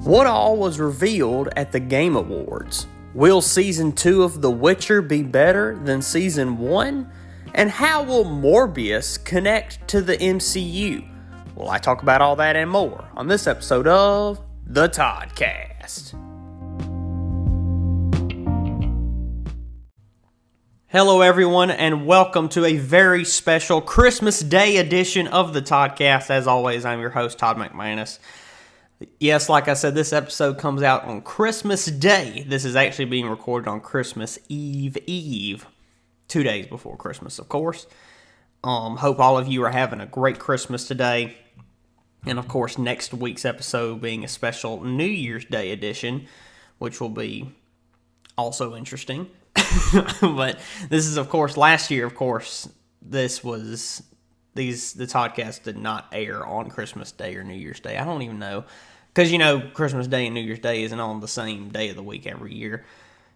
What all was revealed at the Game Awards? Will Season 2 of The Witcher be better than Season 1? And how will Morbius connect to the MCU? Well, I talk about all that and more on this episode of the Toddcast. Hello everyone, and welcome to a very special Christmas Day edition of the Toddcast. As always, I'm your host, Todd McManus. Yes, like I said, this episode comes out on Christmas Day. This is actually being recorded on Christmas Eve, 2 days before Christmas, of course. Hope all of you are having a great Christmas today. And of course, next week's episode being a special New Year's Day edition, which will be also interesting. But this is, of course, last year, of course, the Toddcast did not air on Christmas Day or New Year's Day. I don't even know. Because, Christmas Day and New Year's Day isn't on the same day of the week every year.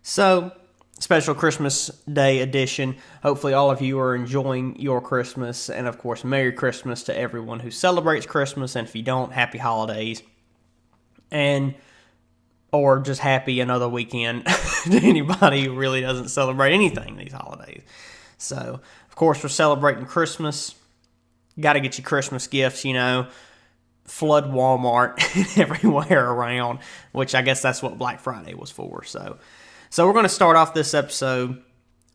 So, special Christmas Day edition. Hopefully all of you are enjoying your Christmas. And, of course, Merry Christmas to everyone who celebrates Christmas. And if you don't, Happy Holidays. Or just happy another weekend to anybody who really doesn't celebrate anything these holidays. So, of course, we're celebrating Christmas. Got to get your Christmas gifts, flood Walmart everywhere around, which I guess that's what Black Friday was for. So we're going to start off this episode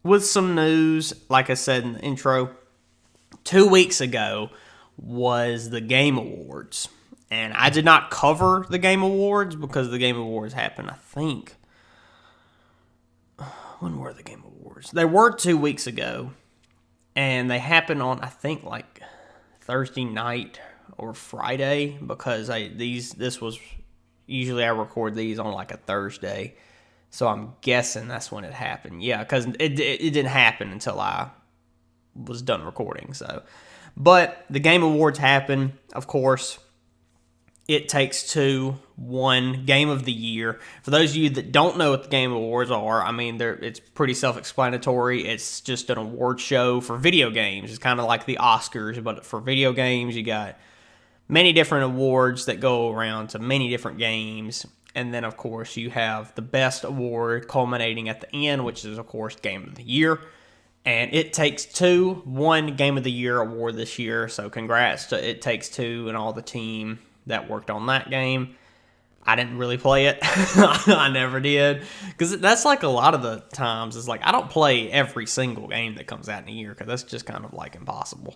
with some news. Like I said in the intro, 2 weeks ago was the Game Awards. And I did not cover the Game Awards because the Game Awards happened, I think. When were the Game Awards? They were 2 weeks ago. And they happened on, I think, like Thursday night or Friday, because this was usually I record these on like a Thursday, so I'm guessing that's when it happened. Yeah, because it didn't happen until I was done recording. But the Game Awards happened, of course. It Takes Two won Game of the Year. For those of you that don't know what the Game Awards are, it's pretty self-explanatory. It's just an award show for video games. It's kind of like the Oscars, but for video games, you got many different awards that go around to many different games. And then, of course, you have the best award culminating at the end, which is, of course, Game of the Year. And It Takes Two won Game of the Year award this year. So congrats to It Takes Two and all the team that worked on that game. I didn't really play it. I never did. Because that's like a lot of the times. It's like I don't play every single game that comes out in a year because that's just kind of like impossible.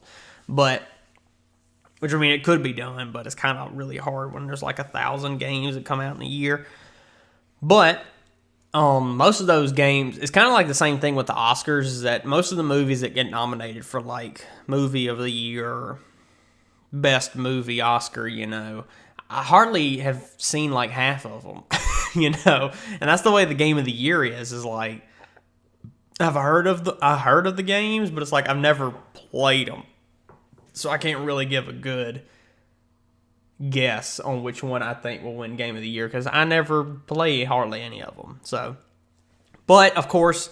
It could be done, but it's kind of really hard when there's like 1,000 games that come out in a year. But most of those games, it's kind of like the same thing with the Oscars, is that most of the movies that get nominated for like Movie of the Year or Best Movie Oscar, I hardly have seen like half of them, and that's the way the Game of the Year is like, I heard of the games, but it's like I've never played them, so I can't really give a good guess on which one I think will win Game of the Year because I never play hardly any of them. But of course,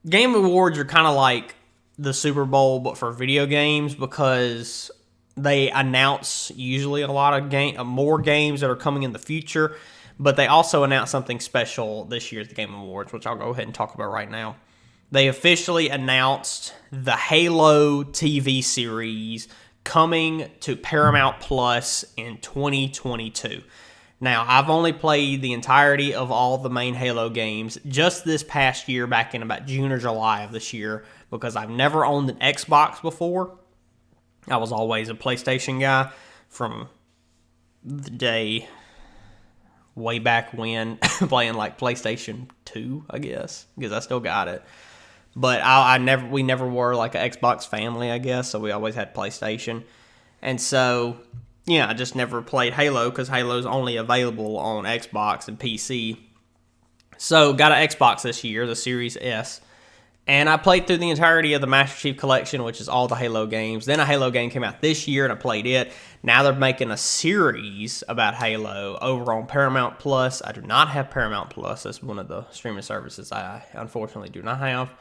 Game Awards are kind of like the Super Bowl, but for video games, because they announce usually a lot of more games that are coming in the future, but they also announce something special this year at the Game Awards, which I'll go ahead and talk about right now. They officially announced the Halo TV series coming to Paramount Plus in 2022. Now, I've only played the entirety of all the main Halo games just this past year, back in about June or July of this year, because I've never owned an Xbox before. I was always a PlayStation guy from the day way back when, playing like PlayStation 2, I guess, because I still got it. But we never were like an Xbox family, I guess, so we always had PlayStation. And so, I just never played Halo because Halo's only available on Xbox and PC. So, got an Xbox this year, the Series S. And I played through the entirety of the Master Chief Collection, which is all the Halo games. Then a Halo game came out this year, and I played it. Now they're making a series about Halo over on Paramount Plus. I do not have Paramount Plus. That's one of the streaming services I unfortunately do not have.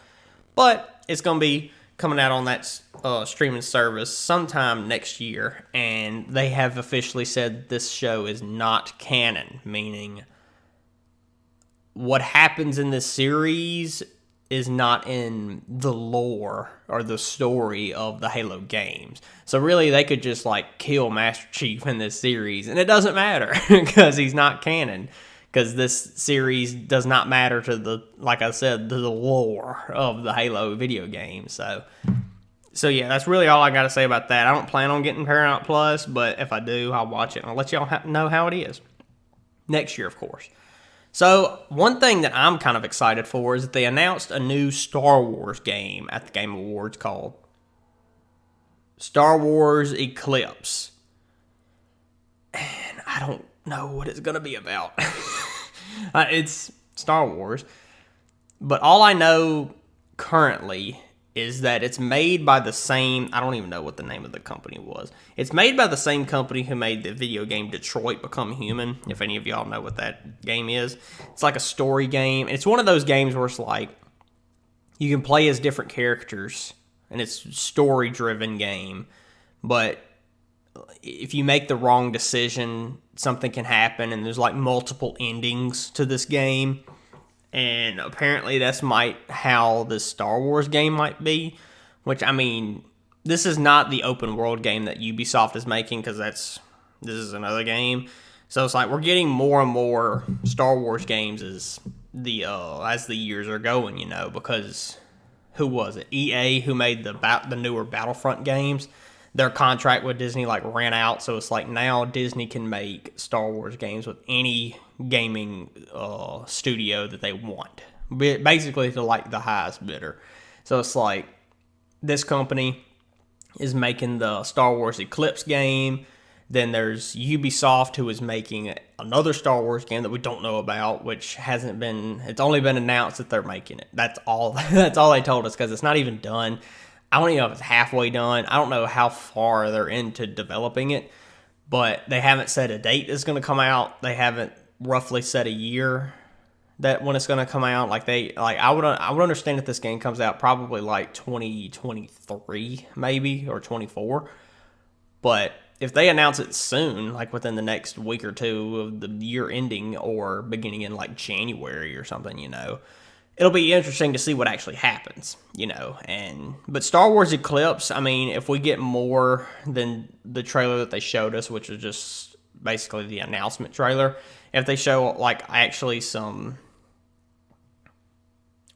But it's going to be coming out on that streaming service sometime next year, and they have officially said this show is not canon, meaning what happens in this series is not in the lore or the story of the Halo games. So really, they could just like kill Master Chief in this series, and it doesn't matter because he's not canon. Because this series does not matter to the, like I said, to the lore of the Halo video game. So yeah, that's really all I got to say about that. I don't plan on getting Paramount Plus, but if I do, I'll watch it and I'll let y'all know how it is next year, of course. So one thing that I'm kind of excited for is that they announced a new Star Wars game at the Game Awards called Star Wars Eclipse. And I don't know what it's going to be about. It's Star Wars. But all I know currently is that it's made by the same... I don't even know what the name of the company was. It's made by the same company who made the video game Detroit Become Human, if any of y'all know what that game is. It's like a story game. It's one of those games where it's like you can play as different characters, and it's a story-driven game. But if you make the wrong decision, something can happen, and there's like multiple endings to this game. And apparently that's how this Star Wars game might be. Which, I mean, this is not the open world game that Ubisoft is making, because this is another game. So it's like we're getting more and more Star Wars games as the years are going, because who was it? EA, who made the newer Battlefront games. Their contract with Disney ran out, so it's like now Disney can make Star Wars games with any gaming studio that they want, basically to the highest bidder. So it's like this company is making the Star Wars Eclipse game. Then there's Ubisoft, who is making another Star Wars game that we don't know about, which hasn't been. It's only been announced that they're making it. That's all. That's all they told us, because it's not even done. I don't even know if it's halfway done. I don't know how far they're into developing it, but they haven't said a date that's going to come out. They haven't roughly said a year that when it's going to come out. I would understand if this game comes out probably 2023 maybe, or 24. But if they announce it soon, within the next week or two of the year ending, or beginning in January or something, it'll be interesting to see what actually happens, but Star Wars Eclipse, I mean, if we get more than the trailer that they showed us, which was just basically the announcement trailer, if they show actually some,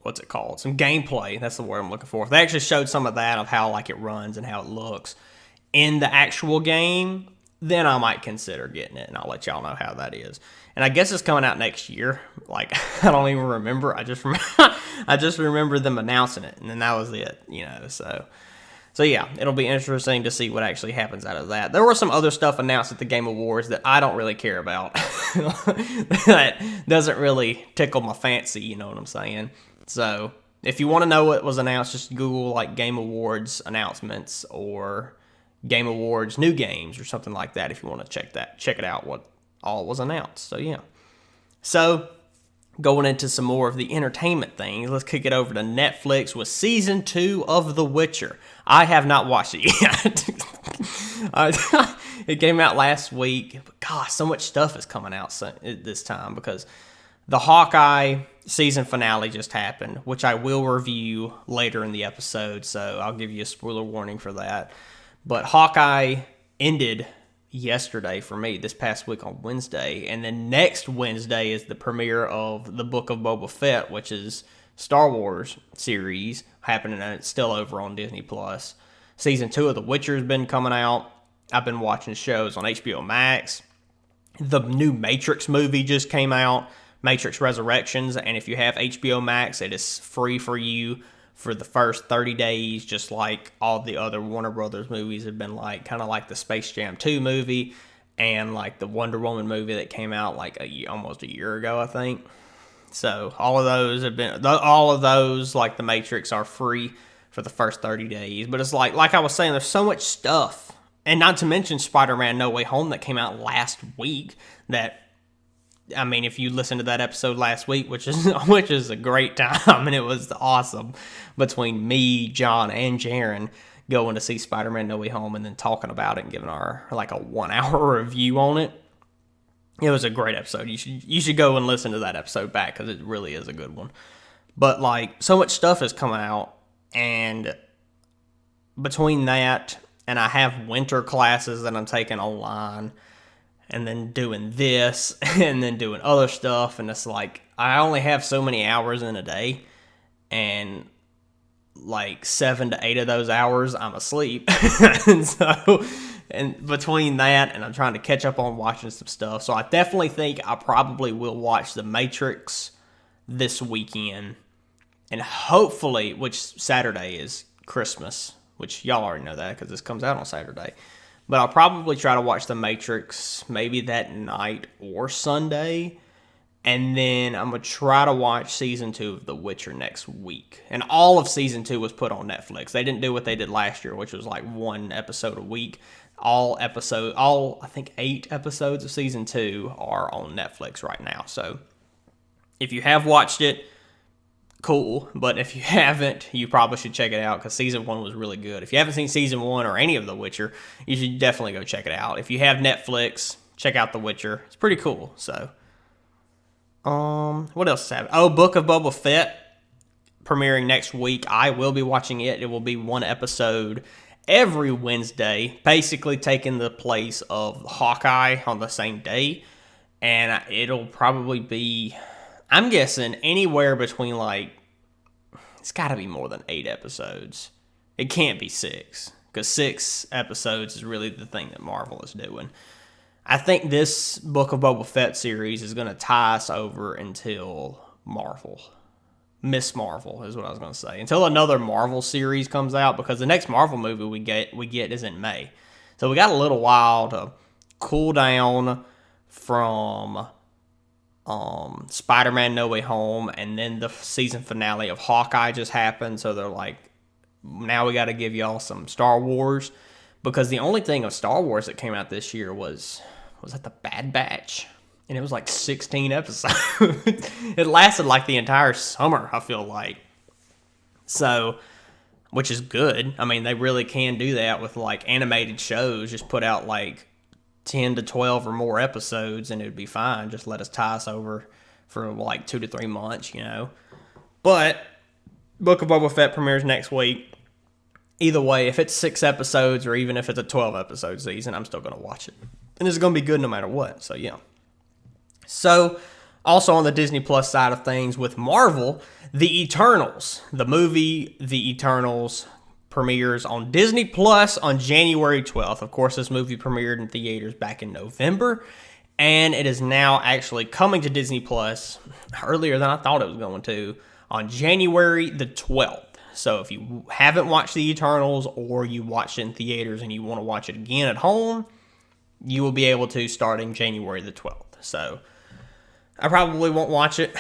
what's it called? Some gameplay, that's the word I'm looking for. If they actually showed some of that, of how it runs and how it looks in the actual game, then I might consider getting it, and I'll let y'all know how that is. And I guess it's coming out next year. I don't even remember. I just remember them announcing it, and then that was it. So yeah, it'll be interesting to see what actually happens out of that. There was some other stuff announced at the Game Awards that I don't really care about. That doesn't really tickle my fancy. You know what I'm saying? So if you want to know what was announced, just Google Game Awards announcements or Game Awards new games or something like that if you want to check it out, what all was announced. So yeah. So going into some more of the entertainment things, let's kick it over to Netflix with season 2 of The Witcher. I have not watched it yet. It came out last week, but gosh, so much stuff is coming out this time, because the Hawkeye season finale just happened, which I will review later in the episode, so I'll give you a spoiler warning for that. But Hawkeye ended yesterday for me, this past week on Wednesday, and then next Wednesday is the premiere of the Book of Boba Fett, which is Star Wars series happening, and it's still over on Disney Plus. Season 2 of The Witcher has been coming out. I've been watching shows on HBO Max. The new Matrix movie just came out, Matrix Resurrections, and if you have HBO Max, it is free for you for the first 30 days, just like all the other Warner Brothers movies have been kind of like the Space Jam 2 movie and the Wonder Woman movie that came out almost a year ago, I think. So all of those like the Matrix, are free for the first 30 days. But it's like I was saying, there's so much stuff, and not to mention Spider-Man No Way Home that came out last week, that I mean, if you listened to that episode last week, which is a great time, and it was awesome, between me, John, and Jaron going to see Spider-Man No Way Home and then talking about it and giving our like a 1 hour review on it. It was a great episode. You should go and listen to that episode back because it really is a good one. But like, so much stuff has come out, and between that and I have winter classes that I'm taking online, and then doing this, and then doing other stuff, and it's like, I only have so many hours in a day, and like 7 to 8 of those hours, I'm asleep. And between that, and I'm trying to catch up on watching some stuff, so I definitely think I probably will watch The Matrix this weekend, and hopefully, which Saturday is Christmas, which y'all already know that because this comes out on Saturday. But I'll probably try to watch The Matrix maybe that night or Sunday. And then I'm going to try to watch Season 2 of The Witcher next week. And all of Season 2 was put on Netflix. They didn't do what they did last year, which was like 1 episode a week. All I think 8 episodes of Season 2 are on Netflix right now. So if you have watched it, cool, but if you haven't, you probably should check it out because Season 1 was really good. If you haven't seen Season 1 or any of The Witcher, you should definitely go check it out. If you have Netflix, check out The Witcher. It's pretty cool. So, what else is happening? Oh, Book of Boba Fett premiering next week. I will be watching it. It will be 1 episode every Wednesday, basically taking the place of Hawkeye on the same day, and it'll probably be, I'm guessing, anywhere between like, it's got to be more than 8 episodes. It can't be 6, because 6 episodes is really the thing that Marvel is doing. I think this Book of Boba Fett series is going to tie us over until Marvel. Miss Marvel is what I was going to say. Until another Marvel series comes out, because the next Marvel movie we get is in May. So we got a little while to cool down from Spider-Man No Way Home, and then the season finale of Hawkeye just happened, so they're like, now we got to give y'all some Star Wars, because the only thing of Star Wars that came out this year was that The Bad Batch, and it was like 16 episodes. It lasted like the entire summer, I feel like. So, which is good. I mean, they really can do that with like animated shows, just put out like 10 to 12 or more episodes and it would be fine. Just let us tie us over for like 2 to 3 months, you know. But Book of Boba Fett premieres next week. Either way, if it's 6 episodes or even if it's a 12 episode season, I'm still going to watch it. And it's going to be good no matter what. So, yeah. So, also on the Disney Plus side of things with Marvel, The Eternals, the movie The Eternals, premieres on Disney Plus on January 12th. Of course, this movie premiered in theaters back in November, and it is now actually coming to Disney Plus earlier than I thought it was going to, on January the 12th. So if you haven't watched The Eternals, or you watched it in theaters and you want to watch it again at home, you will be able to starting January the 12th. So I probably won't watch it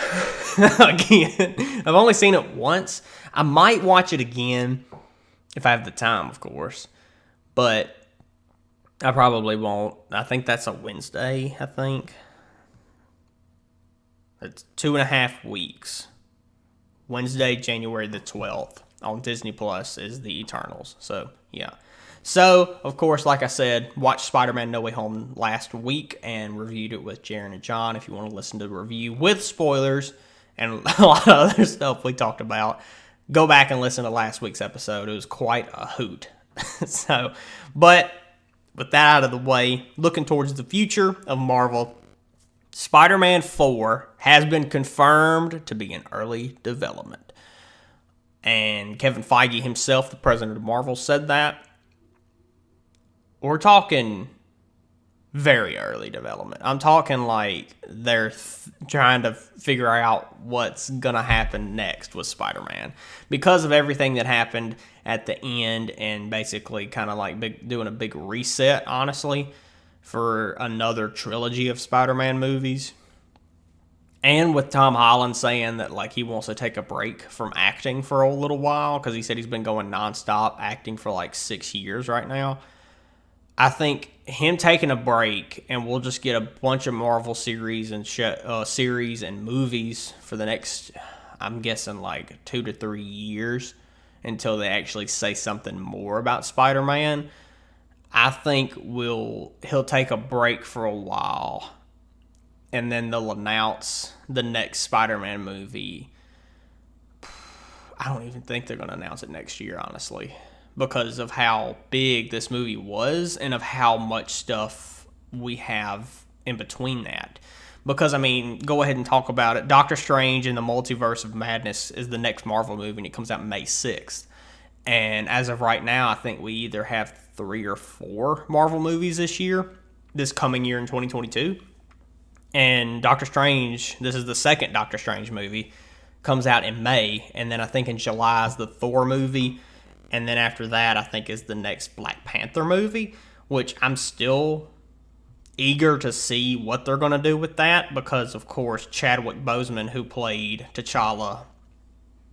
again. I've only seen it once. I might watch it again if I have the time, of course. But I probably won't. I think that's a Wednesday, I think. It's 2.5 weeks. Wednesday, January the 12th on Disney Plus is The Eternals. So, yeah. So, of course, like I said, watched Spider-Man No Way Home last week and reviewed it with Jaron and John. If you want to listen to the review with spoilers and a lot of other stuff we talked about, go back and listen to last week's episode. It was quite a hoot. So, but with that out of the way, looking towards the future of Marvel, Spider-Man 4 has been confirmed to be in early development. And Kevin Feige himself, the president of Marvel, said that. We're talking very early development. I'm talking like they're trying to figure out what's going to happen next with Spider-Man. Because of everything that happened at the end and basically kind of like doing a big reset, honestly, for another trilogy of Spider-Man movies. And with Tom Holland saying that like he wants to take a break from acting for a little while because he said he's been going nonstop acting for like 6 years right now. I think him taking a break, and we'll just get a bunch of Marvel series and series and movies for the next, I'm guessing, like 2 to 3 years until they actually say something more about Spider-Man. I think he'll take a break for a while, and then they'll announce the next Spider-Man movie. I don't even think they're going to announce it next year, honestly, because of how big this movie was and of how much stuff we have in between that. Because, I mean, go ahead and talk about it. Doctor Strange in the Multiverse of Madness is the next Marvel movie, and it comes out May 6th. And as of right now, I think we either have 3 or 4 Marvel movies this coming year in 2022. And Doctor Strange, this is the second Doctor Strange movie, comes out in May. And then I think in July is the Thor movie. And then after that, I think is the next Black Panther movie, which I'm still eager to see what they're going to do with that because, of course, Chadwick Boseman, who played T'Challa,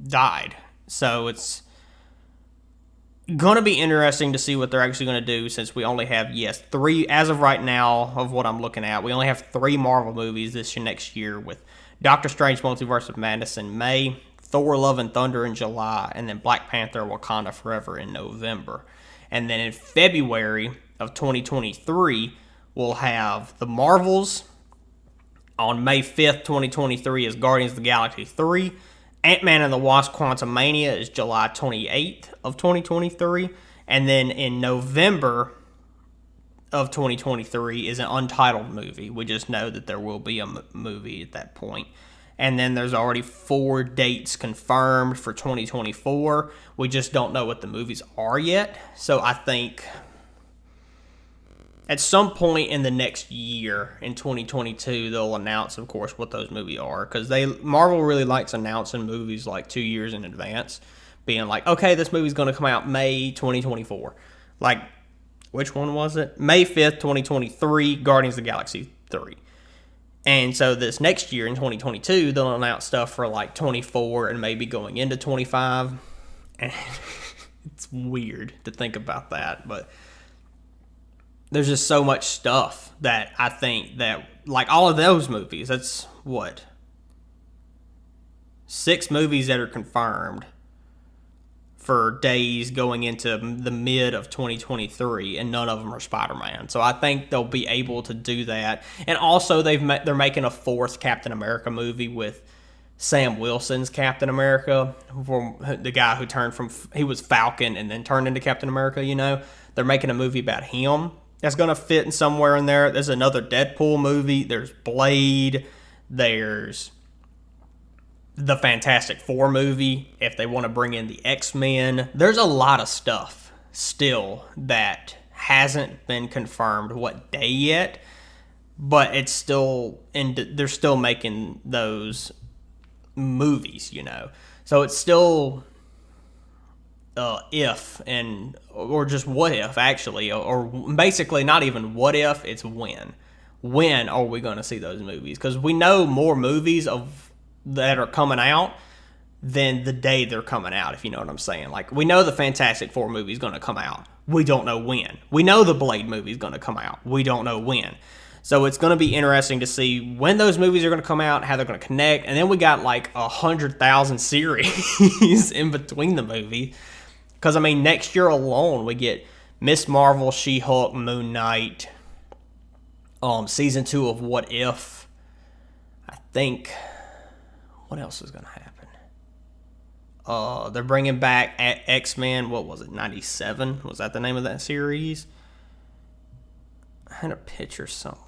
died. So it's going to be interesting to see what they're actually going to do since we only have, 3, as of right now, of what I'm looking at, we only have 3 Marvel movies next year with Doctor Strange Multiverse of Madness in May, Thor Love and Thunder in July, and then Black Panther Wakanda Forever in November. And then in February of 2023, we'll have the Marvels. On May 5th, 2023 is Guardians of the Galaxy 3. Ant-Man and the Wasp Quantumania is July 28th of 2023. And then in November of 2023 is an untitled movie. We just know that there will be a movie at that point. And then there's already 4 dates confirmed for 2024. We just don't know what the movies are yet. So I think at some point in the next year, in 2022, they'll announce, of course, what those movies are. Because Marvel really likes announcing movies like 2 years in advance. Being like, okay, this movie's going to come out May 2024. Like, which one was it? May 5th, 2023, Guardians of the Galaxy 3. And so this next year in 2022, they'll announce stuff for like 24 and maybe going into 25. And it's weird to think about that, but there's just so much stuff that I think that, like all of those movies, that's what? 6 movies that are confirmed for days going into the mid of 2023, and none of them are Spider-Man. So I think they'll be able to do that. And also, they're making a 4th Captain America movie with Sam Wilson's Captain America, from the guy who he was Falcon and then turned into Captain America, you know. They're making a movie about him that's going to fit in somewhere in there. There's another Deadpool movie. There's Blade. There's the Fantastic Four movie, if they want to bring in the X-Men. There's a lot of stuff still that hasn't been confirmed what day yet, but it's still they're still making those movies, you know. So it's still if or just what if, actually, or basically not even what if, it's when. When are we going to see those movies? Because we know more movies that are coming out than the day they're coming out, if you know what I'm saying. Like, we know the Fantastic Four movie is going to come out. We don't know when. We know the Blade movie is going to come out. We don't know when. So it's going to be interesting to see when those movies are going to come out, how they're going to connect. And then we got like 100,000 series in between the movie. Because, I mean, next year alone, we get Miss Marvel, She-Hulk, Moon Knight, season 2 of What If. I think, what else is going to happen? They're bringing back X-Men, what was it, 97? Was that the name of that series? I had a picture somewhere.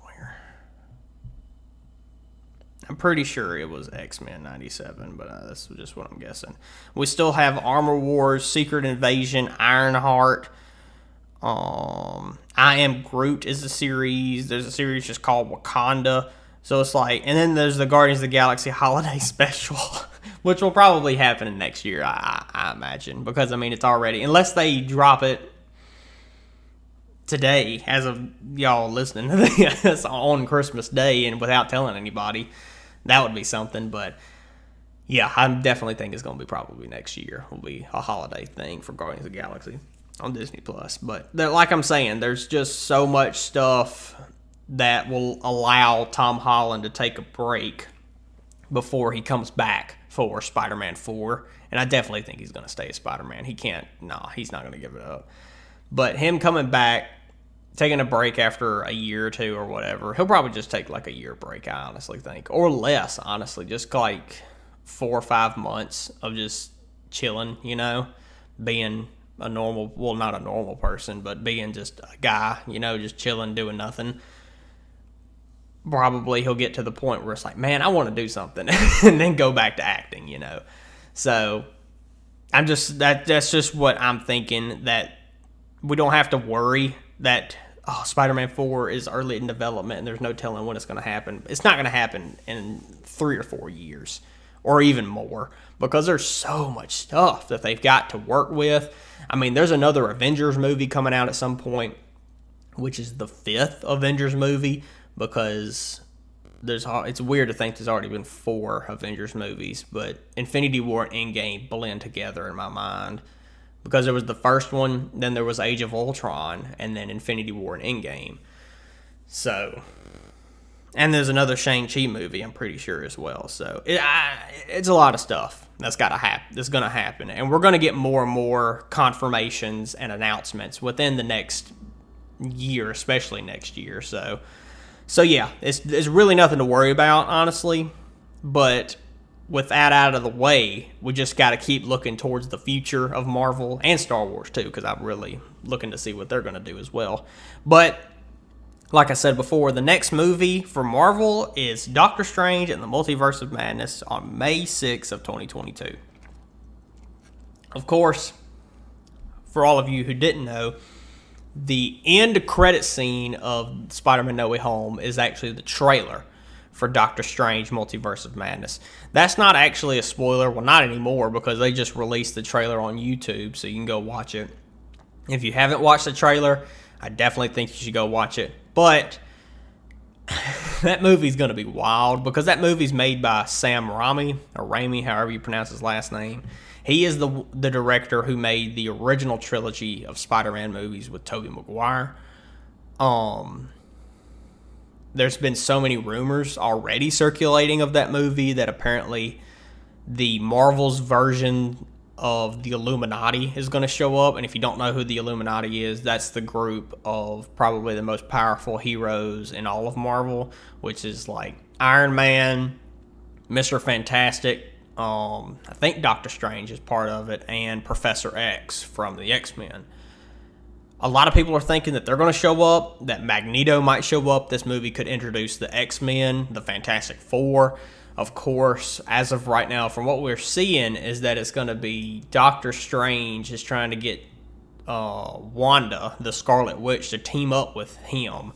I'm pretty sure it was X-Men 97, but that's just what I'm guessing. We still have Armor Wars, Secret Invasion, Ironheart. I Am Groot is a series. There's a series just called Wakanda. So it's like, and then there's the Guardians of the Galaxy Holiday Special, which will probably happen next year, I imagine. Because, I mean, it's already, unless they drop it today, as of y'all listening to this on Christmas Day and without telling anybody, that would be something. But yeah, I definitely think it's going to be probably next year. Will be a holiday thing for Guardians of the Galaxy. on Disney Plus. But like I'm saying, there's just so much stuff that will allow Tom Holland to take a break before he comes back for Spider-Man 4. And I definitely think he's going to stay as Spider-Man. He's not going to give it up. But him coming back, taking a break after a year or two or whatever, he'll probably just take like a year break, I honestly think. Or less, honestly. Just like 4 or 5 months of just chilling, being a normal, well, not a normal person, but being just a guy, just chilling, doing nothing. Probably he'll get to the point where it's like, man, I want to do something, and then go back to acting, So that's just what I'm thinking, that we don't have to worry that Spider-Man 4 is early in development and there's no telling when it's going to happen. It's not going to happen in 3 or 4 years or even more, because there's so much stuff that they've got to work with. I mean, there's another Avengers movie coming out at some point, which is the 5th Avengers movie, because it's weird to think there's already been 4 Avengers movies, but Infinity War and Endgame blend together in my mind, because there was the first one, then there was Age of Ultron, and then Infinity War and Endgame. So, and there's another Shang-Chi movie, I'm pretty sure, as well. So it's a lot of stuff that's going to happen, and we're going to get more and more confirmations and announcements within the next year, especially next year. So yeah, it's really nothing to worry about, honestly. But with that out of the way, we just got to keep looking towards the future of Marvel and Star Wars too, because I'm really looking to see what they're going to do as well. But like I said before, the next movie for Marvel is Doctor Strange and the Multiverse of Madness on May 6th of 2022. Of course, for all of you who didn't know, the end credit scene of Spider-Man No Way Home is actually the trailer for Doctor Strange Multiverse of Madness. That's not actually a spoiler. Well, not anymore, because they just released the trailer on YouTube, so you can go watch it. If you haven't watched the trailer, I definitely think you should go watch it. But that movie's going to be wild, because that movie's made by Sam Raimi, or Raimi, however you pronounce his last name. He is the director who made the original trilogy of Spider-Man movies with Tobey Maguire. There's been so many rumors already circulating of that movie that apparently the Marvel's version of the Illuminati is going to show up. And if you don't know who the Illuminati is, that's the group of probably the most powerful heroes in all of Marvel, which is like Iron Man, Mr. Fantastic, I think Doctor Strange is part of it, and Professor X from the X-Men. A lot of people are thinking that they're going to show up, that Magneto might show up. This movie could introduce the X-Men, the Fantastic Four. Of course, as of right now, from what we're seeing, is that it's going to be Doctor Strange is trying to get Wanda, the Scarlet Witch, to team up with him.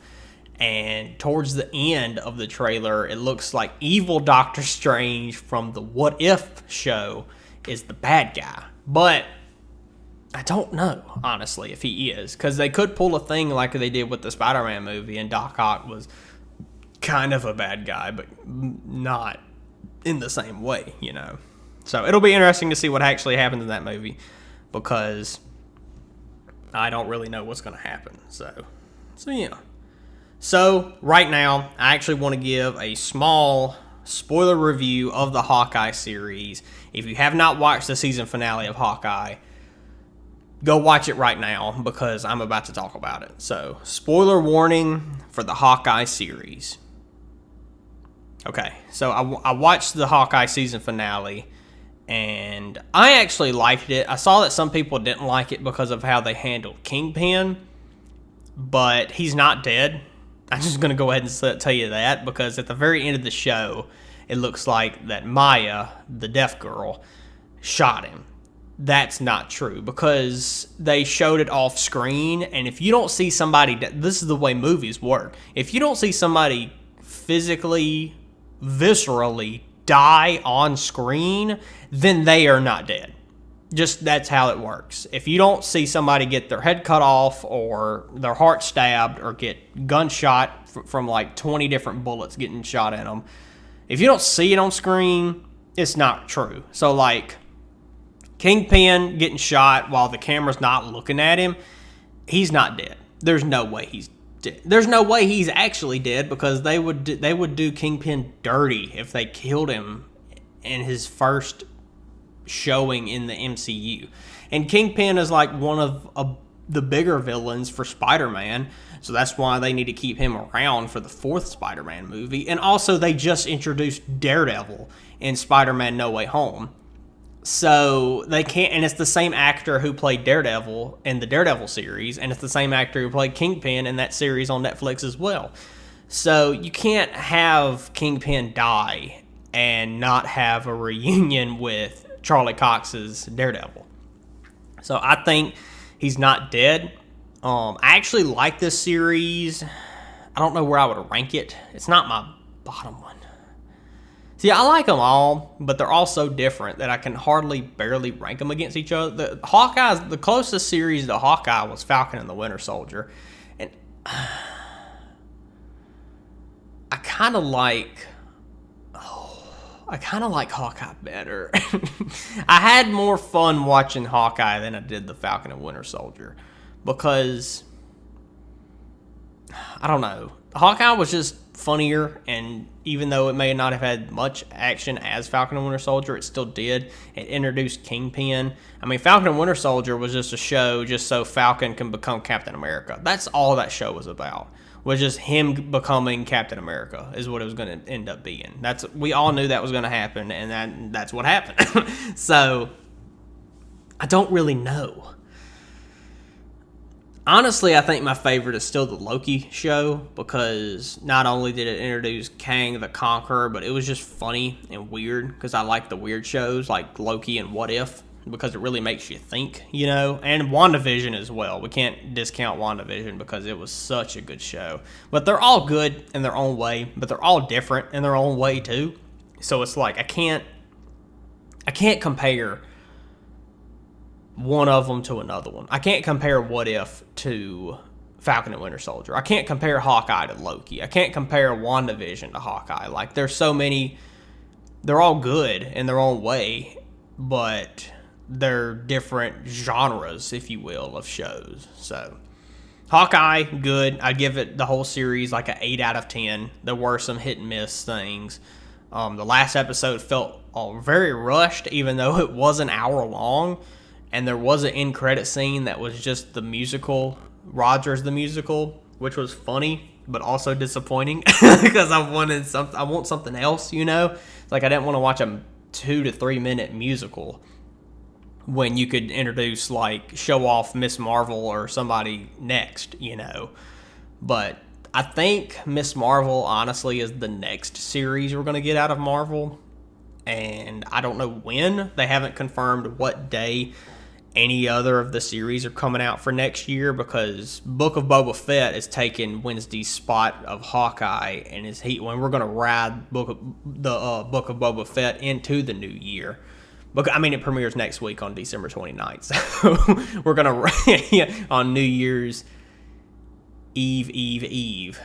And towards the end of the trailer, it looks like evil Doctor Strange from the What If show is the bad guy. But I don't know, honestly, if he is. Because they could pull a thing like they did with the Spider-Man movie, and Doc Ock was kind of a bad guy, but not in the same way, So it'll be interesting to see what actually happens in that movie, because I don't really know what's going to happen. So yeah. So, right now, I actually want to give a small spoiler review of the Hawkeye series. If you have not watched the season finale of Hawkeye, go watch it right now, because I'm about to talk about it. So, spoiler warning for the Hawkeye series. Okay, so I watched the Hawkeye season finale, and I actually liked it. I saw that some people didn't like it because of how they handled Kingpin, but he's not dead. I'm just going to go ahead and tell you that, because at the very end of the show, it looks like that Maya, the deaf girl, shot him. That's not true, because they showed it off screen, and if you don't see somebody, this is the way movies work. If you don't see somebody physically, viscerally die on screen, then they are not dead. Just that's how it works. If you don't see somebody get their head cut off or their heart stabbed or get gunshot from like 20 different bullets getting shot in them, if you don't see it on screen, it's not true. So like Kingpin getting shot while the camera's not looking at him, he's not dead. There's no way he's dead. There's no way he's actually dead, because they would do Kingpin dirty if they killed him in his first showing in the MCU. And Kingpin is like one of the bigger villains for Spider-Man, so that's why they need to keep him around for the 4th Spider-Man movie. And also, they just introduced Daredevil in Spider-Man No Way Home. So they can't, and it's the same actor who played Daredevil in the Daredevil series, and it's the same actor who played Kingpin in that series on Netflix as well. So you can't have Kingpin die and not have a reunion with Charlie Cox's Daredevil. So I think he's not dead. I actually like this series. I don't know where I would rank it. It's not my bottom one. See, I like them all, but they're all so different that I can barely rank them against each other. The closest series to Hawkeye was Falcon and the Winter Soldier. And I kind of like Hawkeye better. I had more fun watching Hawkeye than I did the Falcon and Winter Soldier, because I don't know. Hawkeye was just funnier, and even though it may not have had much action as Falcon and Winter Soldier, it still did. It introduced Kingpin. I mean, Falcon and Winter Soldier was just a show just so Falcon can become Captain America. That's all that show was about. Was just him becoming Captain America is what it was going to end up being. We all knew that was going to happen, and that's what happened. So I don't really know. Honestly, I think my favorite is still the Loki show, because not only did it introduce Kang the Conqueror, but it was just funny and weird, because I like the weird shows like Loki and What If, because it really makes you think, and WandaVision as well. We can't discount WandaVision because it was such a good show. But they're all good in their own way, but they're all different in their own way too. So it's like I can't compare one of them to another one. I can't compare What If to Falcon and Winter Soldier. I can't compare Hawkeye to Loki. I can't compare WandaVision to Hawkeye. Like, there's so many. They're all good in their own way, but they're different genres, if you will, of shows. So Hawkeye, good. I give it the whole series like an 8 out of 10. There were some hit and miss things. The last episode felt very rushed, even though it was an hour long. And there was an end credit scene that was just the musical, Rogers the musical, which was funny but also disappointing because I want something else, It's like I didn't want to watch a 2 to 3 minute musical when you could introduce, like, show off Miss Marvel or somebody next, But I think Miss Marvel, honestly, is the next series we're going to get out of Marvel. And I don't know when. They haven't confirmed what day any other of the series are coming out for next year, because Book of Boba Fett is taking Wednesday's spot of Hawkeye, and when we're going to ride Book of Boba Fett into the new year. It premieres next week on December 29th, so we're going to on New Year's Eve.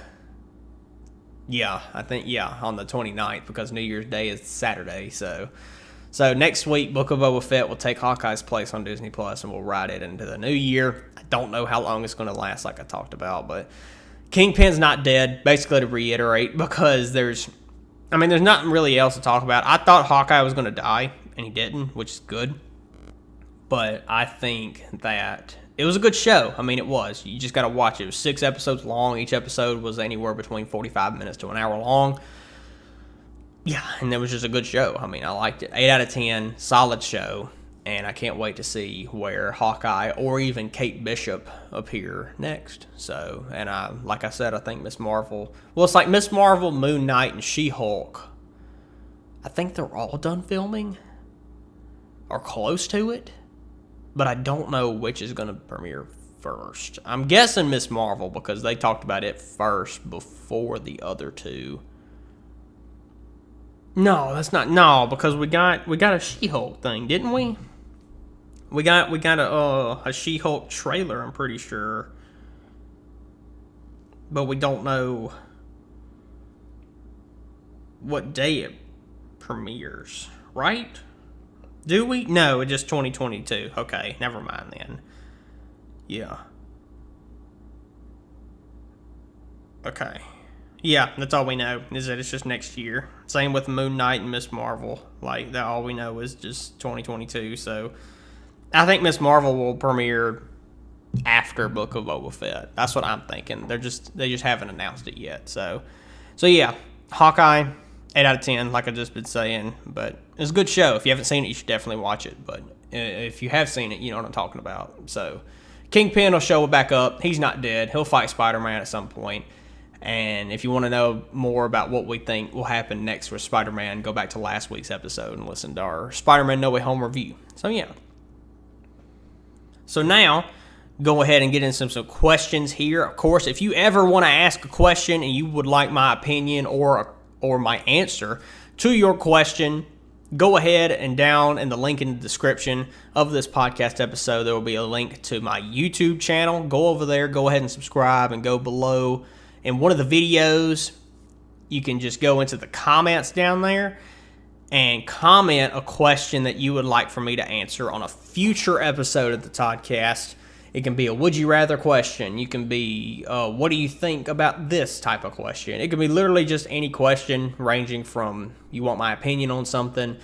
Yeah, I think, on the 29th, because New Year's Day is Saturday, so next week, Book of Boba Fett will take Hawkeye's place on Disney Plus, and we'll ride it into the new year. I don't know how long it's going to last, like I talked about, but Kingpin's not dead, basically to reiterate, because there's nothing really else to talk about. I thought Hawkeye was going to die, and he didn't, which is good. But I think that it was a good show. It was. You just got to watch it. It was 6 episodes long. Each episode was anywhere between 45 minutes to an hour long. Yeah, and it was just a good show. I liked it. 8 out of 10, solid show, and I can't wait to see where Hawkeye or even Kate Bishop appear next. So, and like I said, I think Miss Marvel. Well, it's like Miss Marvel, Moon Knight, and She-Hulk. I think they're all done filming, or close to it, but I don't know which is going to premiere first. I'm guessing Miss Marvel, because they talked about it first before the other two. No, that's not. No, because we got a She-Hulk thing, didn't we? We got a She-Hulk trailer, I'm pretty sure, but we don't know what day it premieres, right? Do we? No, it's just 2022. Okay, never mind then. Yeah. Okay. Yeah, that's all we know, is that it's just next year. Same with Moon Knight and Miss Marvel. Like, that all we know is just 2022. So, I think Miss Marvel will premiere after Book of Boba Fett. That's what I'm thinking. They just haven't announced it yet. So yeah, Hawkeye, 8 out of 10, like I just been saying. But it's a good show. If you haven't seen it, you should definitely watch it. But if you have seen it, you know what I'm talking about. So Kingpin will show back up. He's not dead. He'll fight Spider-Man at some point. And if you want to know more about what we think will happen next with Spider-Man, go back to last week's episode and listen to our Spider-Man No Way Home review. So yeah. So now, go ahead and get into some questions here. Of course, if you ever want to ask a question and you would like my opinion or my answer to your question, go ahead and down in the link in the description of this podcast episode, there will be a link to my YouTube channel. Go over there, go ahead and subscribe, and go below. In one of the videos, you can just go into the comments down there and comment a question that you would like for me to answer on a future episode of the Toddcast. It can be a would you rather question. You can be, what do you think about this type of question? It can be literally just any question, ranging from you want my opinion on something,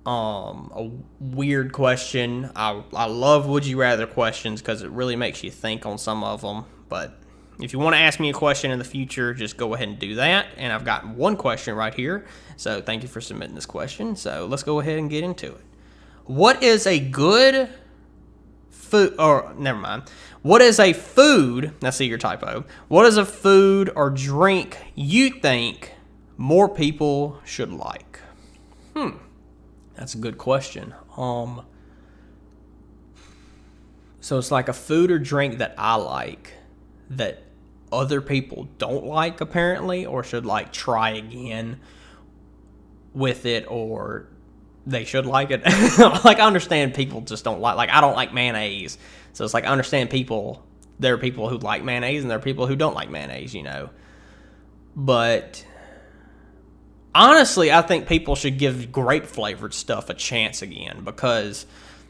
a weird question. I love would you rather questions because it really makes you think on some of them. But if you want to ask me a question in the future, just go ahead and do that. And I've got one question right here. So thank you for submitting this question. So let's go ahead and get into it. What is a good food, or never mind. What is a food, I see your typo. What is a food or drink you think more people should like? That's a good question. So it's like a food or drink that I like that other people don't like apparently, or should like try again with it, or they should like it. Like, I understand people just don't like I don't like mayonnaise. So it's like, I understand there are people who like mayonnaise and there are people who don't like mayonnaise, you know. But honestly, I think people should give grape flavored stuff a chance again, because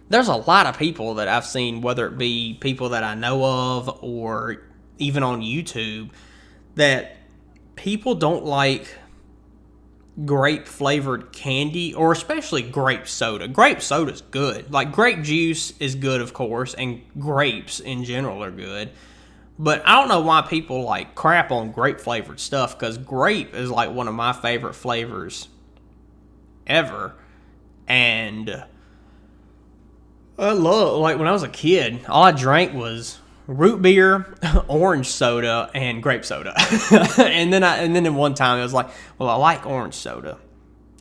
there's a lot of people that I've seen, whether it be people that I know of or even on YouTube, that people don't like grape flavored candy, or especially grape soda. Grape soda's good. Like, grape juice is good, of course, and grapes in general are good. But I don't know why people like crap on grape flavored stuff, because grape is like one of my favorite flavors ever. And I love, like, when I was a kid, all I drank was root beer, orange soda, and grape soda. and then in one time it was like, well, I like orange soda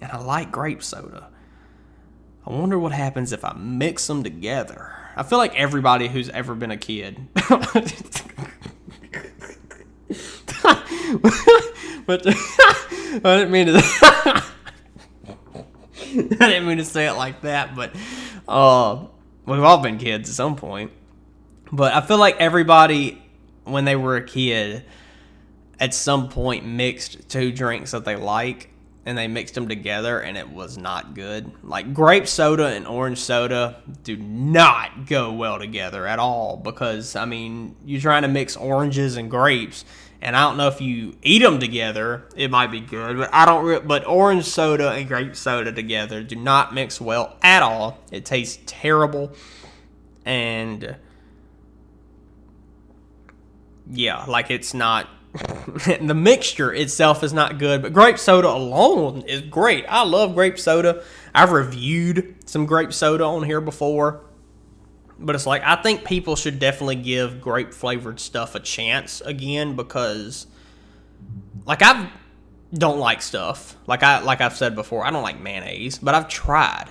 and I like grape soda. I wonder what happens if I mix them together. I feel like everybody who's ever been a kid. But I didn't mean to. I didn't mean to say it like that, but we've all been kids at some point. But I feel like everybody, when they were a kid, at some point mixed two drinks that they like, and they mixed them together, and it was not good. Like, grape soda and orange soda do not go well together at all, because, I mean, you're trying to mix oranges and grapes, and I don't know if you eat them together, it might be good, but but orange soda and grape soda together do not mix well at all. It tastes terrible, and yeah, like, it's not, the mixture itself is not good, but grape soda alone is great. I love grape soda. I've reviewed some grape soda on here before, but it's like, I think people should definitely give grape flavored stuff a chance again, because like, I don't like stuff. Like I've said before, I don't like mayonnaise, but I've tried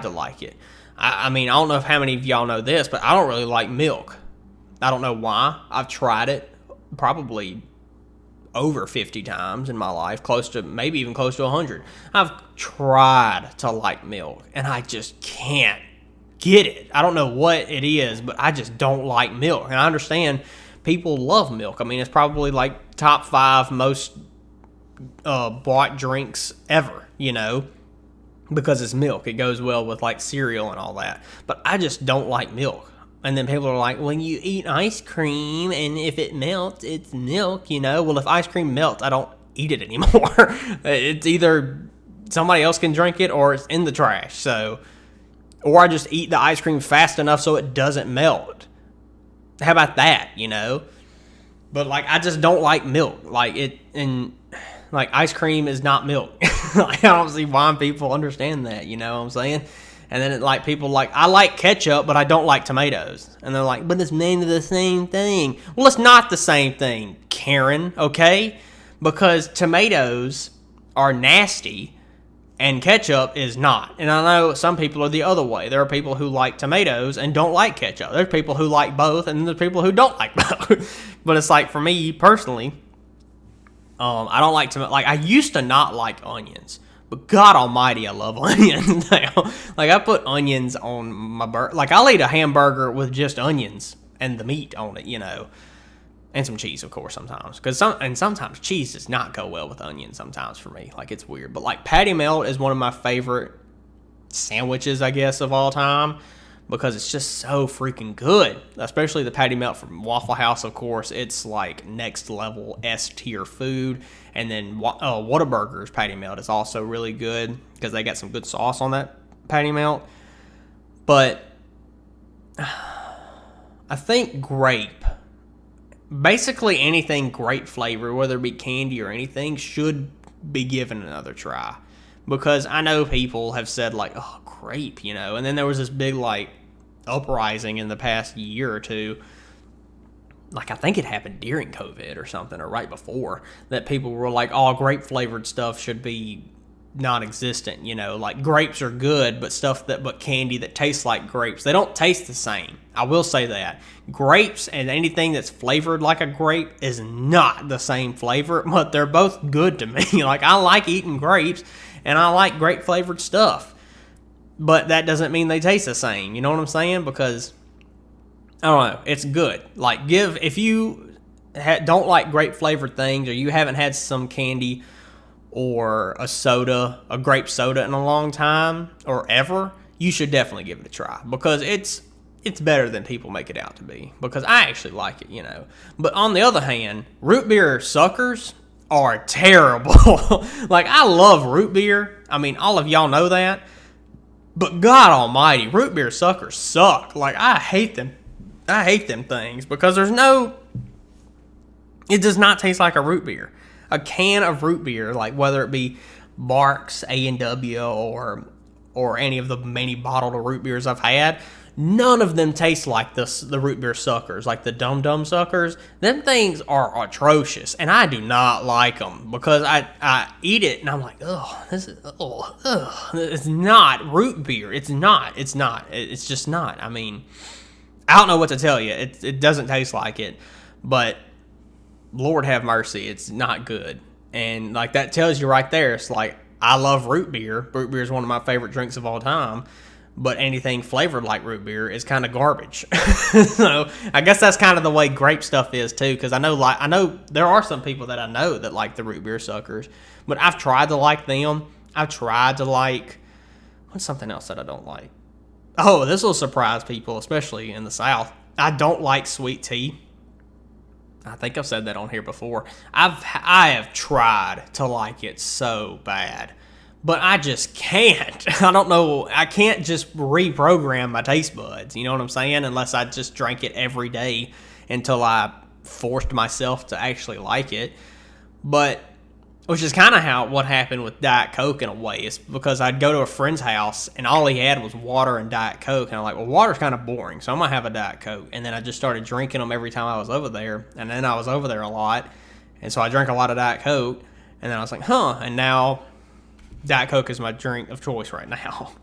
to like it. I mean, I don't know if how many of y'all know this, but I don't really like milk. I don't know why. I've tried it probably over 50 times in my life, maybe even close to 100. I've tried to like milk, and I just can't get it. I don't know what it is, but I just don't like milk. And I understand people love milk. I mean, it's probably like top 5 most bought drinks ever, you know. because it's milk. It goes well with like cereal and all that. But I just don't like milk. And then people are like, when you eat ice cream and if it melts, it's milk, you know? Well, if ice cream melts, I don't eat it anymore. It's either somebody else can drink it or it's in the trash. So, or I just eat the ice cream fast enough so it doesn't melt. How about that, you know? But like, I just don't like milk. Like it, and like ice cream is not milk. Like, I don't see why people understand that, you know what I'm saying? And then like people like, I like ketchup, but I don't like tomatoes. And they're like, but it's made of the same thing. Well, it's not the same thing, Karen, okay? Because tomatoes are nasty and ketchup is not. And I know some people are the other way. There are people who like tomatoes and don't like ketchup. There's people who like both, and there's people who don't like both. But it's like, for me personally, I don't like tomato. Like, I used to not like onions. But God almighty, I love onions now. Like, I put onions on my burger. Like, I'll eat a hamburger with just onions and the meat on it, you know. And some cheese, of course, sometimes. Sometimes cheese does not go well with onions sometimes for me. Like, it's weird. But, like, patty melt is one of my favorite sandwiches, I guess, of all time. Because it's just so freaking good. Especially the patty melt from Waffle House, of course. It's, like, next level S-tier food. And then Whataburger's patty melt is also really good because they got some good sauce on that patty melt. But I think grape, basically anything grape flavor, whether it be candy or anything, should be given another try. Because I know people have said like, oh, grape, you know. And then there was this big like uprising in the past year or two. Like, I think it happened during COVID or something, or right before, that people were like, oh, grape-flavored stuff should be non-existent, you know? Like, grapes are good, but candy that tastes like grapes, they don't taste the same. I will say that. Grapes and anything that's flavored like a grape is not the same flavor, but they're both good to me. Like, I like eating grapes, and I like grape-flavored stuff. But that doesn't mean they taste the same, you know what I'm saying? Because I don't know. It's good. Like, if you don't like grape flavored things, or you haven't had some candy or a grape soda in a long time or ever, you should definitely give it a try because it's better than people make it out to be. Because I actually like it, you know. But on the other hand, root beer suckers are terrible. Like, I love root beer. I mean, all of y'all know that. But God almighty, root beer suckers suck. Like, I hate them. I hate them things because it does not taste like a root beer. A can of root beer, like whether it be Barks, A&W, or any of the many bottled root beers I've had, none of them taste like the root beer suckers, like the Dum Dum suckers. Them things are atrocious, and I do not like them because I eat it and I'm like, it's not root beer. It's just not. I mean, I don't know what to tell you. It doesn't taste like it, but Lord have mercy, it's not good. And like that tells you right there, it's like, I love root beer. Root beer is one of my favorite drinks of all time, but anything flavored like root beer is kind of garbage. So I guess that's kind of the way grape stuff is too, because I know there are some people that I know that like the root beer suckers, but I've tried to like them. I've tried to like, what's something else that I don't like? Oh, this will surprise people, especially in the South. I don't like sweet tea. I think I've said that on here before. I have tried to like it so bad, but I just can't. I don't know. I can't just reprogram my taste buds. You know what I'm saying? Unless I just drank it every day until I forced myself to actually like it. But which is kind of what happened with Diet Coke in a way. It's because I'd go to a friend's house and all he had was water and Diet Coke. And I'm like, well, water's kind of boring, so I'm going to have a Diet Coke. And then I just started drinking them every time I was over there. And then I was over there a lot. And so I drank a lot of Diet Coke. And then I was like, and now Diet Coke is my drink of choice right now.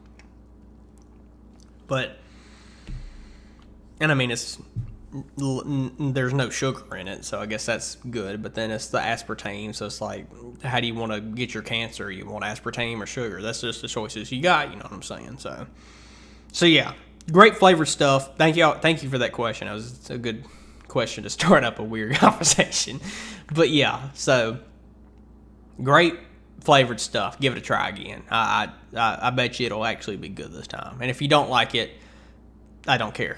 And I mean, there's no sugar in it, so I guess that's good. But then it's the aspartame, so it's like, how do you want to get your cancer? You want aspartame or sugar? That's just the choices you got, you know what I'm saying? So yeah, great flavored stuff. Thank you for that question. It was a good question to start up a weird conversation. But yeah, so great flavored stuff, give it a try again. I bet you it'll actually be good this time. And if you don't like it, I don't care.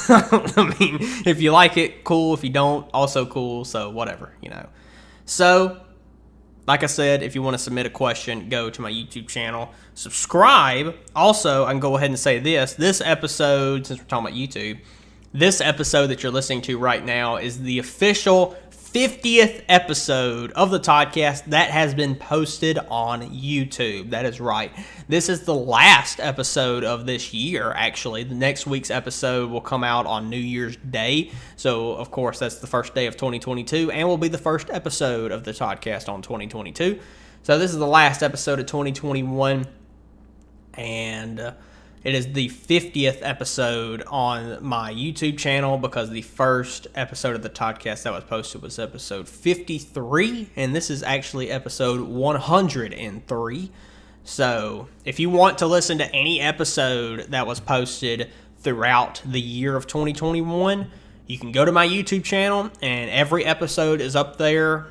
I mean, if you like it, cool. If you don't, also cool. So whatever, So, like I said, if you want to submit a question, go to my YouTube channel. Subscribe. Also, I can go ahead and say this episode, since we're talking about YouTube, this episode that you're listening to right now is the official 50th episode of the Toddcast that has been posted on YouTube. That is right. This is the last episode of this year, actually. The next week's episode will come out on New Year's Day. So, of course, that's the first day of 2022 and will be the first episode of the Toddcast on 2022. So, this is the last episode of 2021. And it is the 50th episode on my YouTube channel because the first episode of the Toddcast that was posted was episode 53, and this is actually episode 103. So if you want to listen to any episode that was posted throughout the year of 2021, you can go to my YouTube channel, and every episode is up there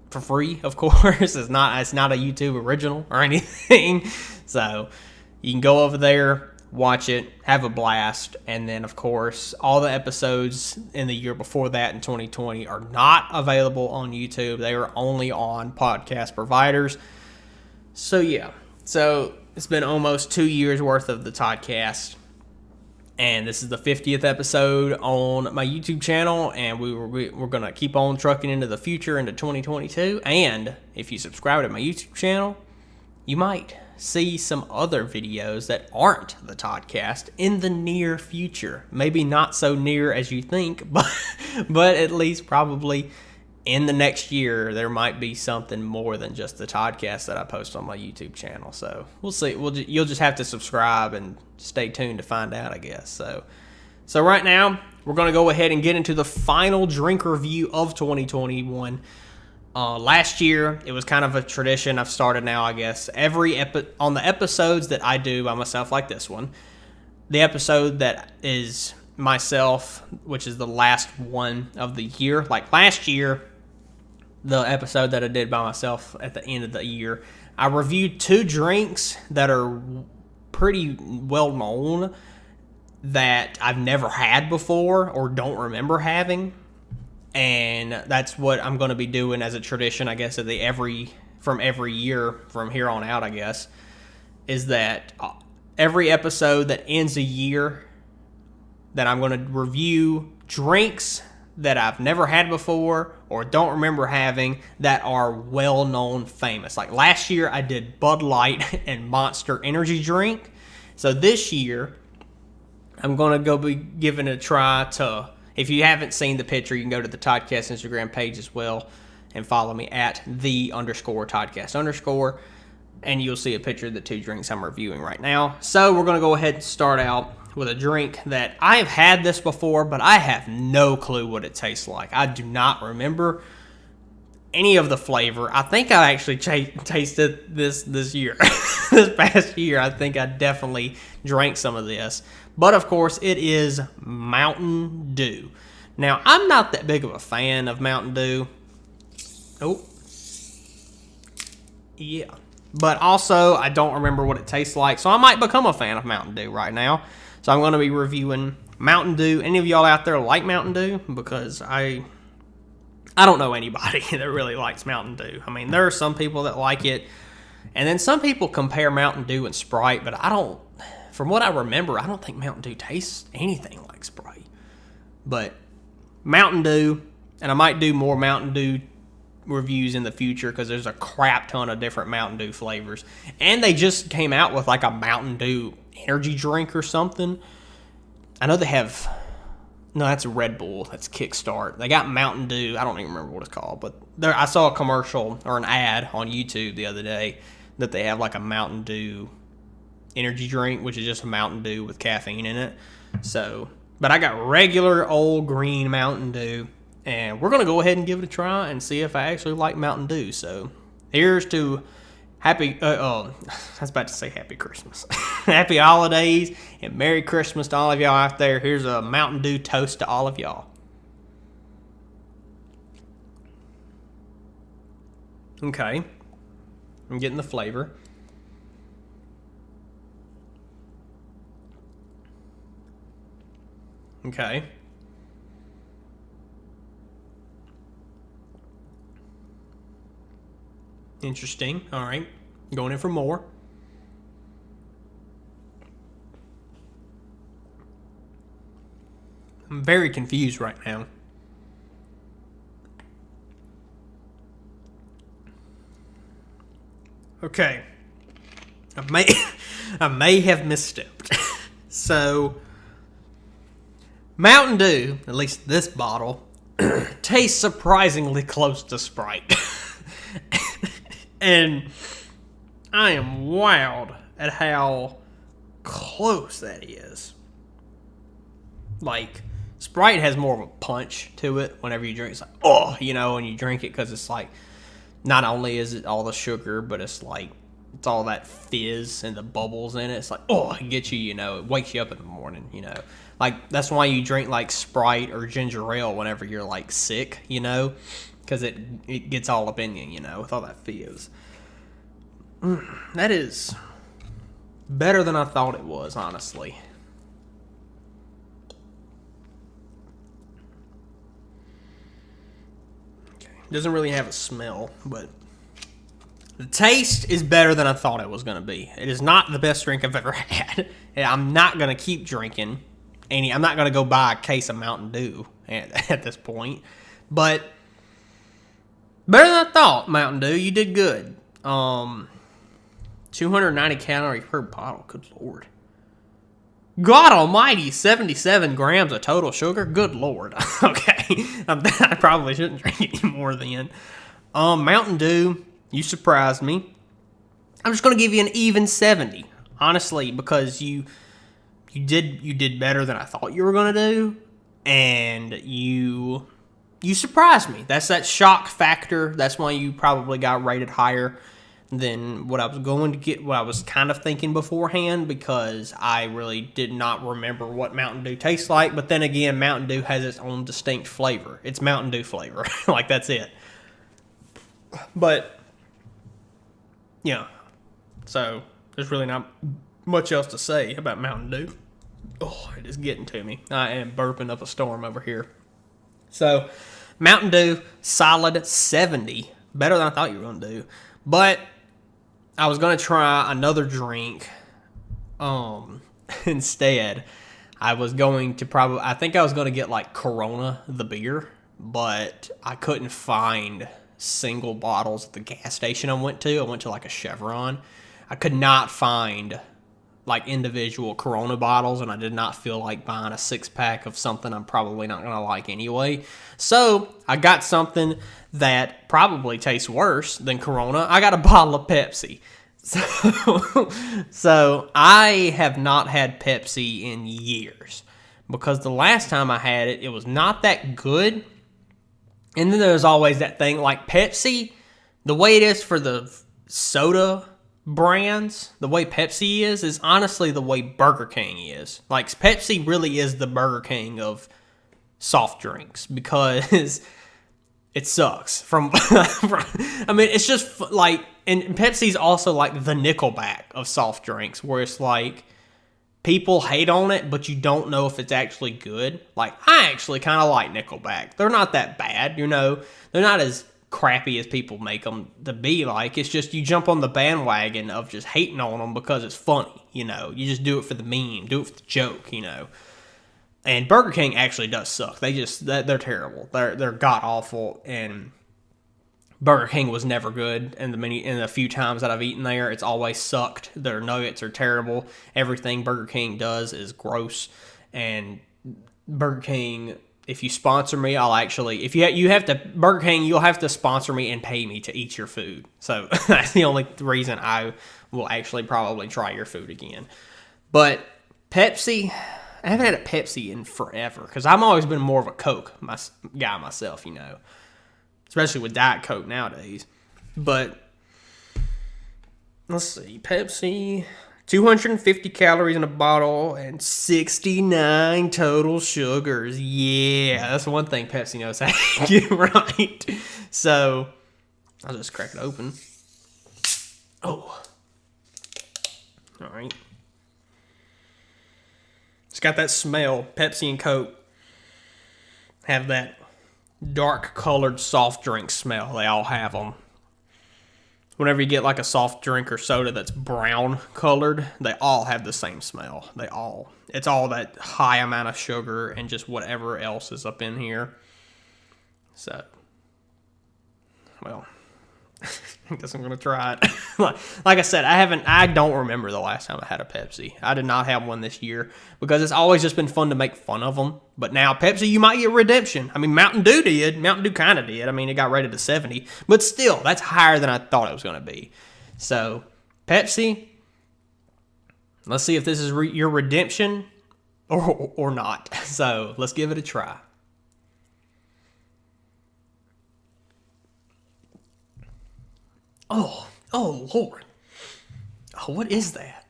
for free, of course. It's not a YouTube original or anything. So you can go over there, watch it, have a blast, and then, of course, all the episodes in the year before that in 2020 are not available on YouTube. They are only on podcast providers. So, yeah. So, it's been almost 2 years worth of the Toddcast, and this is the 50th episode on my YouTube channel, and we're going to keep on trucking into the future, into 2022, and if you subscribe to my YouTube channel, you might see some other videos that aren't the Toddcast in the near future. Maybe not so near as you think, but at least probably in the next year there might be something more than just the Toddcast that I post on my YouTube channel. So we'll see. You'll just have to subscribe and stay tuned to find out, I guess. So right now we're going to go ahead and get into the final drink review of 2021. Last year, it was kind of a tradition I've started now, I guess. On the episodes that I do by myself, like this one, the episode that is myself, which is the last one of the year. Like last year, the episode that I did by myself at the end of the year, I reviewed 2 drinks that are pretty well known that I've never had before or don't remember having. And that's what I'm going to be doing as a tradition, I guess, from every year from here on out, I guess, is that every episode that ends a year that I'm going to review drinks that I've never had before or don't remember having that are well-known, famous. Like last year, I did Bud Light and Monster Energy drink. So this year, I'm going to go be giving it a try to... If you haven't seen the picture, you can go to the Toddcast Instagram page as well and follow me at _Toddcast_, and you'll see a picture of the 2 drinks I'm reviewing right now. So we're going to go ahead and start out with a drink that I have had this before, but I have no clue what it tastes like. I do not remember any of the flavor. I think I actually tasted this year. This past year, I think I definitely drank some of this. But, of course, it is Mountain Dew. Now, I'm not that big of a fan of Mountain Dew. Oh. Yeah. But also, I don't remember what it tastes like, so I might become a fan of Mountain Dew right now. So I'm going to be reviewing Mountain Dew. Any of y'all out there like Mountain Dew? Because I don't know anybody that really likes Mountain Dew. I mean, there are some people that like it, and then some people compare Mountain Dew and Sprite, but I don't... From what I remember, I don't think Mountain Dew tastes anything like Sprite. But Mountain Dew, and I might do more Mountain Dew reviews in the future because there's a crap ton of different Mountain Dew flavors. And they just came out with like a Mountain Dew energy drink or something. I know they have... No, that's Red Bull. That's Kickstart. They got Mountain Dew. I don't even remember what it's called. But I saw a commercial or an ad on YouTube the other day that they have like a Mountain Dew energy drink, which is just a Mountain Dew with caffeine in it. So, but I got regular old green Mountain Dew, and we're gonna go ahead and give it a try and see if I actually like Mountain Dew. So, here's to happy. I was about to say Happy Christmas, Happy Holidays, and Merry Christmas to all of y'all out there. Here's a Mountain Dew toast to all of y'all. Okay. I'm getting the flavor. Okay. Interesting. All right. Going in for more. I'm very confused right now. Okay. I may have misstepped. So, Mountain Dew, at least this bottle, tastes surprisingly close to Sprite. And I am wowed at how close that is. Like, Sprite has more of a punch to it whenever you drink. It's like, oh, when you drink it, because it's like, not only is it all the sugar, but it's like, it's all that fizz and the bubbles in it. It's like, oh, it gets you, it wakes you up in the morning, Like, that's why you drink, like, Sprite or ginger ale whenever you're, like, sick, because it gets all up in you, with all that fizz. That is better than I thought it was, honestly. Okay. Doesn't really have a smell, but the taste is better than I thought it was going to be. It is not the best drink I've ever had. I'm not going to keep drinking any. I'm not going to go buy a case of Mountain Dew at this point. But better than I thought, Mountain Dew. You did good. 290 calories per bottle. Good Lord. God almighty, 77 grams of total sugar. Good Lord. Okay. I probably shouldn't drink any more then. Mountain Dew, you surprised me. I'm just going to give you an even 70. Honestly, because you did better than I thought you were going to do. And you surprised me. That's that shock factor. That's why you probably got rated higher than what I was going to get, what I was kind of thinking beforehand, because I really did not remember what Mountain Dew tastes like. But then again, Mountain Dew has its own distinct flavor. It's Mountain Dew flavor. Like, that's it. But, yeah. So, there's really not much else to say about Mountain Dew. Oh, it is getting to me. I am burping up a storm over here. So, Mountain Dew, solid 70. Better than I thought you were going to do. But I was going to try another drink instead. I was going to I think I was going to get like Corona, the beer, but I couldn't find single bottles at the gas station I went to. I went to like a Chevron. I could not find like individual Corona bottles, and I did not feel like buying a 6-pack of something I'm probably not going to like anyway. So I got something that probably tastes worse than Corona. I got a bottle of Pepsi. So I have not had Pepsi in years, because the last time I had it, it was not that good. And then there's always that thing like Pepsi, the way it is for the soda brands, the way Pepsi is honestly the way Burger King is. Like, Pepsi really is the Burger King of soft drinks, because it sucks. I mean, it's just like, and Pepsi's also like the Nickelback of soft drinks, where it's like, people hate on it, but you don't know if it's actually good. Like, I actually kind of like Nickelback. They're not that bad, They're not as crappy as people make them to be like. It's just you jump on the bandwagon of just hating on them because it's funny, You just do it for the meme, do it for the joke, And Burger King actually does suck. They're terrible. They're god awful, and Burger King was never good. And the few times that I've eaten there, it's always sucked. Their nuggets are terrible. Everything Burger King does is gross. And Burger King, if you sponsor me, I'll actually, if you have to, Burger King, you'll have to sponsor me and pay me to eat your food. So that's the only reason I will actually probably try your food again. But Pepsi, I haven't had a Pepsi in forever, because I've always been more of a Coke guy myself, Especially with Diet Coke nowadays. But let's see, Pepsi, 250 calories in a bottle and 69 total sugars. Yeah, that's one thing Pepsi knows how to get right. So I'll just crack it open. Oh. All right. It's got that smell. Pepsi and Coke have that dark colored soft drink smell. They all have them. Whenever you get like a soft drink or soda that's brown colored, they all have the same smell. It's all that high amount of sugar and just whatever else is up in here. So, well, I guess I'm going to try it. Like I said, I don't remember the last time I had a Pepsi. I did not have one this year because it's always just been fun to make fun of them. But now Pepsi, you might get redemption. I mean, Mountain Dew did. Mountain Dew kind of did. I mean, it got rated to 70. But still, that's higher than I thought it was going to be. So, Pepsi, let's see if this is your redemption or not. So, let's give it a try. Oh, Lord. Oh, what is that?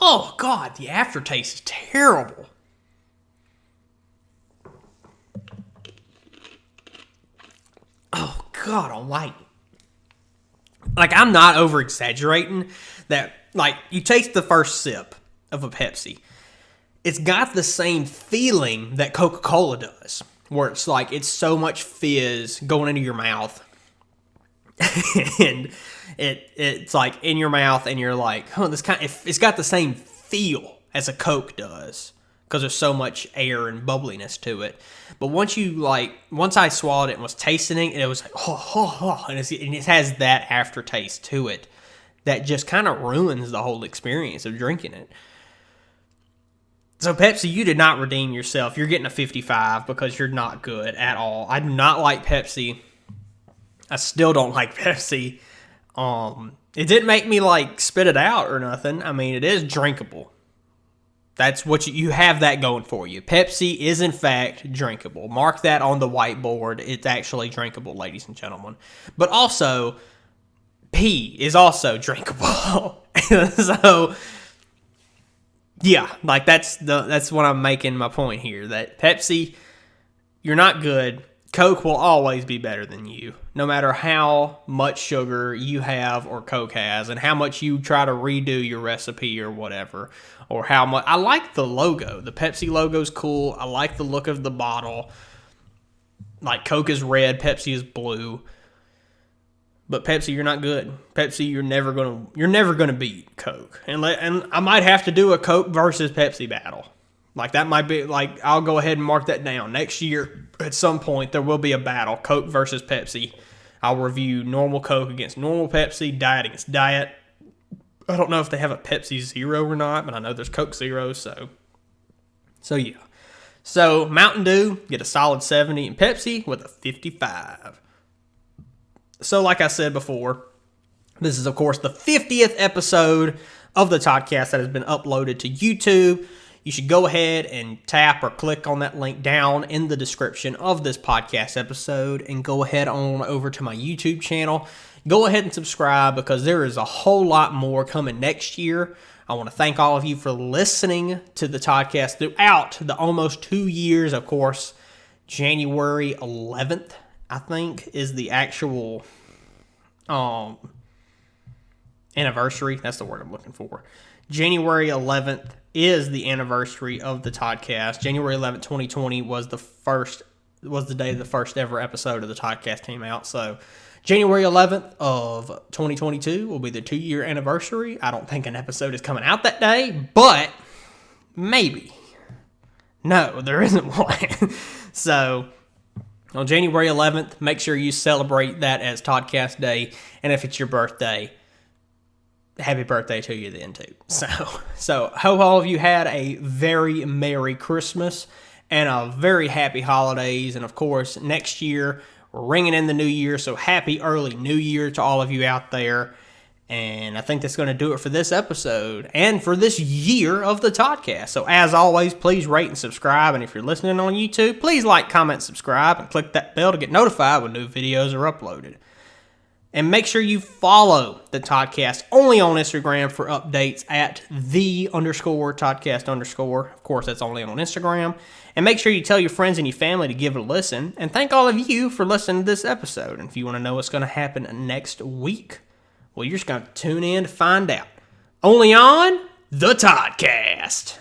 Oh, God, the aftertaste is terrible. Oh, God almighty. Like, I'm not over-exaggerating that, like, you taste the first sip of a Pepsi. It's got the same feeling that Coca-Cola does, where it's like it's so much fizz going into your mouth. And it's like in your mouth and you're like, it's got the same feel as a Coke does because there's so much air and bubbliness to it. But once I swallowed it and was tasting it, it was like, and it has that aftertaste to it that just kind of ruins the whole experience of drinking it. So Pepsi, you did not redeem yourself. You're getting a 55 because you're not good at all. I do not like Pepsi. I still don't like Pepsi. It didn't make me like spit it out or nothing. I mean, it is drinkable. That's what you have that going for you. Pepsi is in fact drinkable. Mark that on the whiteboard. It's actually drinkable, ladies and gentlemen. But also, pee is also drinkable. So, yeah, like that's what I'm making my point here. That Pepsi, you're not good. Coke will always be better than you, no matter how much sugar you have or Coke has, and how much you try to redo your recipe or whatever, or how much. I like the logo. The Pepsi logo's cool. I like the look of the bottle. Like Coke is red, Pepsi is blue. But Pepsi, you're not good. Pepsi, you're never gonna beat Coke. And I might have to do a Coke versus Pepsi battle. Like that might be like I'll go ahead and mark that down. Next year, at some point, there will be a battle, Coke versus Pepsi. I'll review normal Coke against normal Pepsi, diet against diet. I don't know if they have a Pepsi Zero or not, but I know there's Coke Zero, so yeah. So Mountain Dew, get a solid 70, and Pepsi with a 55. So like I said before, this is, of course, the 50th episode of the Toddcast that has been uploaded to YouTube. You should go ahead and tap or click on that link down in the description of this podcast episode and go ahead on over to my YouTube channel. Go ahead and subscribe because there is a whole lot more coming next year. I want to thank all of you for listening to the Toddcast throughout the almost 2 years. Of course, January 11th, I think, is the actual anniversary. That's the word I'm looking for. January 11th is the anniversary of the Toddcast. January 11th, 2020 was the day the first ever episode of the Toddcast came out. So January 11th of 2022 will be the 2-year anniversary. I don't think an episode is coming out that day, but maybe. No, there isn't one. So on January 11th, make sure you celebrate that as Toddcast Day. And if it's your birthday, happy birthday to you then too. So hope all of you had a very Merry Christmas and a very happy holidays. And of course, next year, we're ringing in the new year. So happy early new year to all of you out there. And I think that's going to do it for this episode and for this year of the Toddcast. So as always, please rate and subscribe. And if you're listening on YouTube, please like, comment, subscribe, and click that bell to get notified when new videos are uploaded. And make sure you follow the Toddcast only on Instagram for updates at _Toddcast_. Of course, that's only on Instagram. And make sure you tell your friends and your family to give it a listen. And thank all of you for listening to this episode. And if you want to know what's going to happen next week, well, you're just going to tune in to find out. Only on the Toddcast.